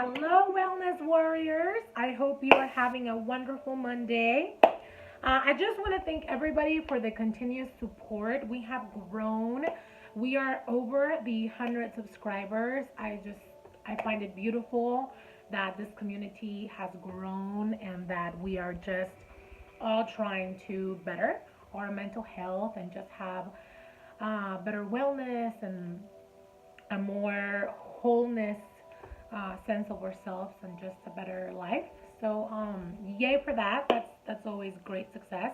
Hello, Wellness Warriors. I hope you are having a wonderful Monday. I just want to thank everybody for the continuous support. We have grown. We are over the 100 subscribers. I find it beautiful that this community has grown and that we are just all trying to better our mental health and just have better wellness and a more wholeness sense of ourselves and just a better life. So yay for that. That's always great success.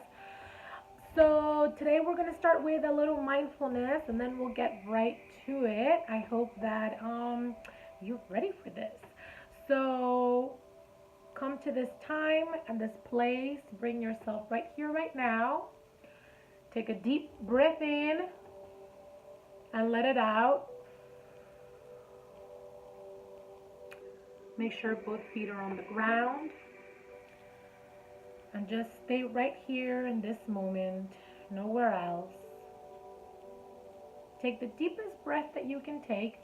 So today we're gonna start with a little mindfulness and then we'll get right to it. I hope that you're ready for this. So come to this time and this place. Bring yourself right here, right now. Take a deep breath in and let it out. Make sure both feet are on the ground. And just stay right here in this moment, nowhere else. Take the deepest breath that you can take.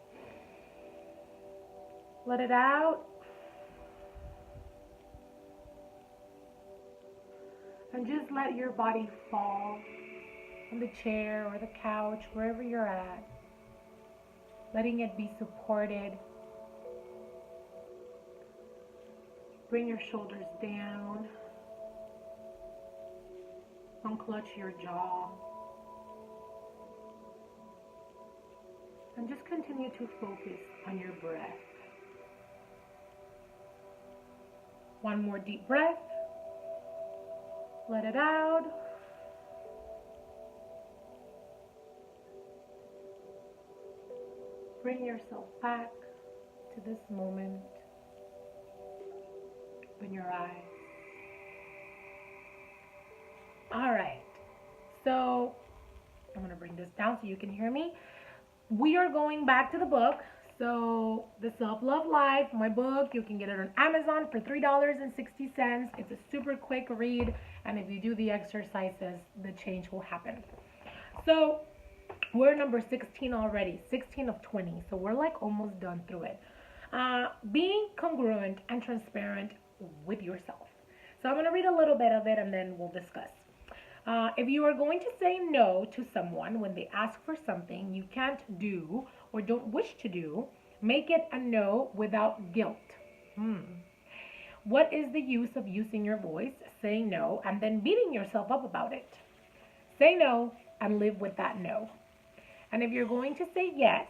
Let it out. And just let your body fall on the chair or the couch, wherever you're at. Letting it be supported. Bring your shoulders down. Unclench your jaw. And just continue to focus on your breath. One more deep breath. Let it out. Bring yourself back to this moment. Open your eyes. All right. So I'm going to bring this down so you can hear me. We are going back to the book. So The Self-Love Life, my book, you can get it on Amazon for $3.60. It's a super quick read. And if you do the exercises, the change will happen. So we're number 16 already, 16 of 20. So we're like almost done through it. Being congruent and transparent with yourself. So I'm going to read a little bit of it and then we'll discuss. If you are going to say no to someone when they ask for something you can't do or don't wish to do, make it a no without guilt. What is the use of using your voice, saying no, and then beating yourself up about it? Say no and live with that no. And if you're going to say yes,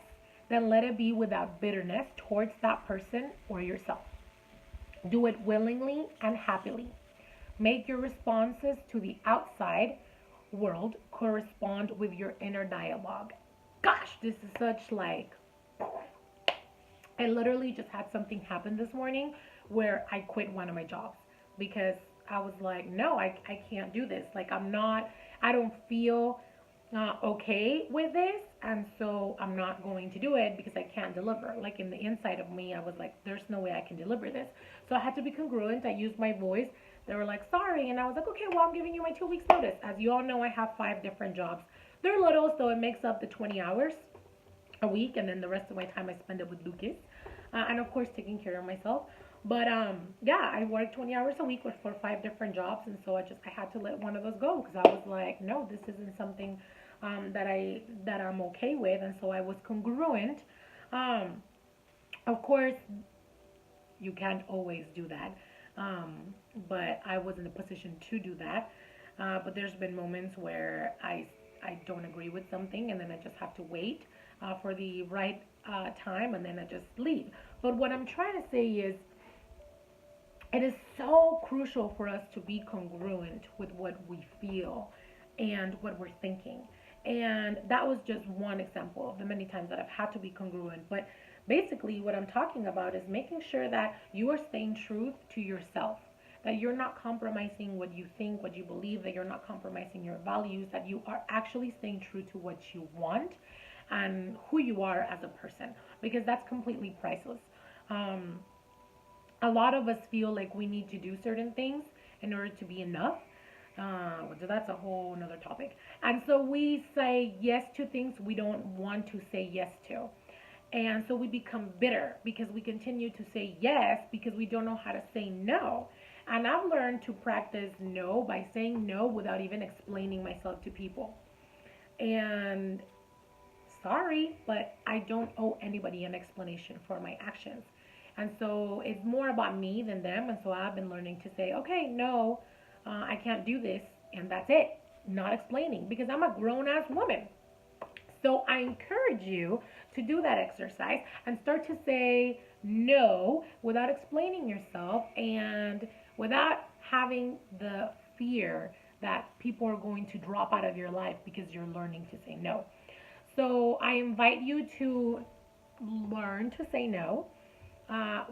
then let it be without bitterness towards that person or yourself. Do it willingly and happily. Make your responses to the outside world correspond with your inner dialogue. Gosh, this is such like, I literally just had something happen this morning where I quit one of my jobs because I was like, no, I can't do this. Like I don't feel okay with this, and so I'm not going to do it because I can't deliver. Like in the inside of me, I was like, there's no way I can deliver this. So I had to be congruent. I used my voice. They were like, sorry, and I was like, okay, well, I'm giving you my 2 weeks notice. As you all know, I have 5 different jobs. They're little, so it makes up the 20 hours a week, and then the rest of my time I spend it with Lucas, and of course taking care of myself. But yeah, I work 20 hours a week for 5 different jobs, and so I had to let one of those go because I was like, no, this isn't something that I'm okay with, and so I was congruent. Of course, you can't always do that, but I was in a position to do that. But there's been moments where I don't agree with something, and then I just have to wait for the right time, and then I just leave. But what I'm trying to say is, it is so crucial for us to be congruent with what we feel and what we're thinking. And that was just one example of the many times that I've had to be congruent. But basically, what I'm talking about is making sure that you are staying true to yourself, that you're not compromising what you think, what you believe, that you're not compromising your values, that you are actually staying true to what you want and who you are as a person, because that's completely priceless. A lot of us feel like we need to do certain things in order to be enough. That's a whole another topic. And so we say yes to things we don't want to say yes to. And so we become bitter because we continue to say yes because we don't know how to say no. And I've learned to practice no by saying no without even explaining myself to people. And sorry, but I don't owe anybody an explanation for my actions. And so it's more about me than them. And so I've been learning to say, okay, no, I can't do this. And that's it. Not explaining because I'm a grown ass woman. So I encourage you to do that exercise and start to say no without explaining yourself and without having the fear that people are going to drop out of your life because you're learning to say no. So I invite you to learn to say no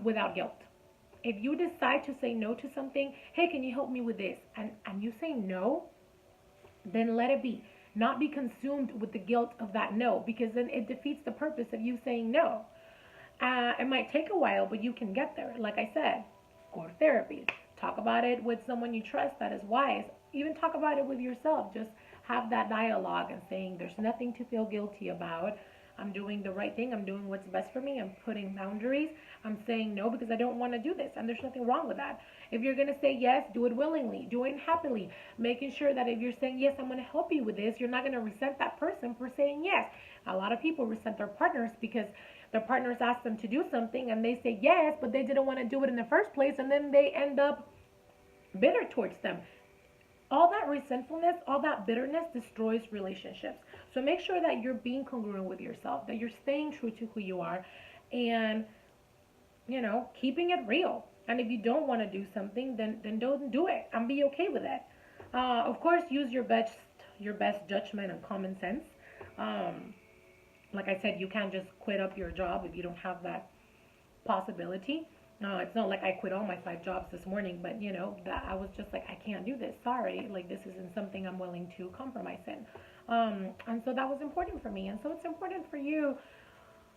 without guilt. If you decide to say no to something, hey, can you help me with this? And you say no, then let it be. Not be consumed with the guilt of that no, because then it defeats the purpose of you saying no. It might take a while, but you can get there. Like I said, go to therapy. Talk about it with someone you trust that is wise. Even talk about it with yourself. Just have that dialogue and saying there's nothing to feel guilty about. I'm doing the right thing. I'm doing what's best for me. I'm putting boundaries. I'm saying no because I don't want to do this. And there's nothing wrong with that. If you're going to say yes, do it willingly. Do it happily. Making sure that if you're saying yes, I'm going to help you with this, you're not going to resent that person for saying yes. A lot of people resent their partners because their partners ask them to do something and they say yes, but they didn't want to do it in the first place. And then they end up bitter towards them. All that resentfulness, all that bitterness destroys relationships. So make sure that you're being congruent with yourself, that you're staying true to who you are and, keeping it real. And if you don't want to do something, then don't do it and be okay with it. Of course, use your best judgment and common sense. Like I said, you can't just quit up your job if you don't have that possibility. It's not like I quit all my 5 jobs this morning, but that I was just like, I can't do this. Sorry, like this isn't something I'm willing to compromise in. And so that was important for me. And so it's important for you.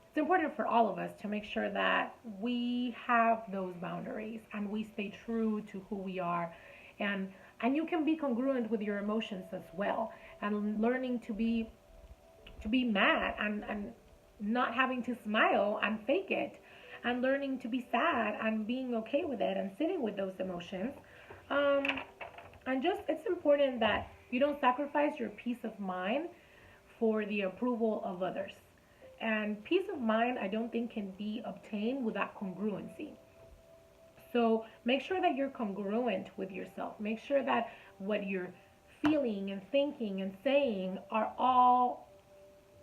It's important for all of us to make sure that we have those boundaries and we stay true to who we are. And you can be congruent with your emotions as well. And learning to be mad and not having to smile and fake it. And learning to be sad and being okay with it and sitting with those emotions. And just, it's important that you don't sacrifice your peace of mind for the approval of others. And peace of mind, I don't think can be obtained without congruency. So make sure that you're congruent with yourself. Make sure that what you're feeling and thinking and saying are all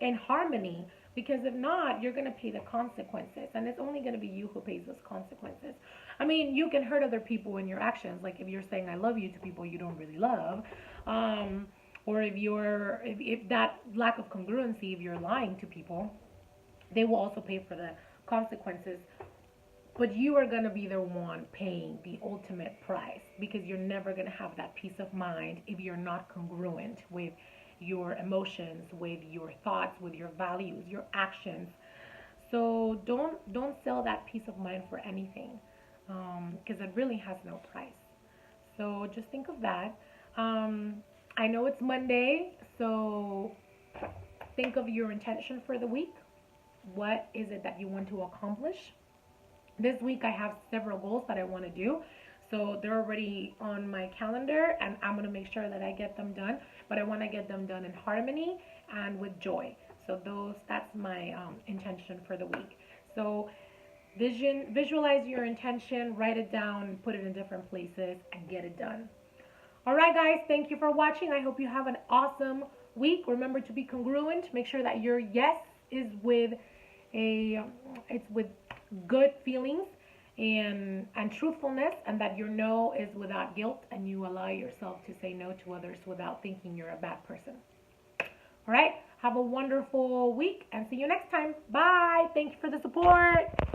in harmony. Because if not, you're going to pay the consequences. And it's only going to be you who pays those consequences. I mean, you can hurt other people in your actions. Like if you're saying I love you to people you don't really love. Or if that lack of congruency, if you're lying to people, they will also pay for the consequences. But you are going to be the one paying the ultimate price. Because you're never going to have that peace of mind if you're not congruent with your emotions, with your thoughts, with your values, your actions. So don't sell that peace of mind for anything, because it really has no price. So just think of that. I know it's Monday, so think of your intention for the week. What is it that you want to accomplish? This week I have several goals that I want to do. So they're already on my calendar and I'm going to make sure that I get them done. But I want to get them done in harmony and with joy. So that's my intention for the week. So visualize your intention, write it down, put it in different places and get it done. All right, guys, thank you for watching. I hope you have an awesome week. Remember to be congruent. Make sure that your yes is with it's with good feelings and truthfulness, and that your no is without guilt, and you allow yourself to say no to others without thinking you're a bad person. All right, have a wonderful week and see you next time. Bye. Thank you for the support.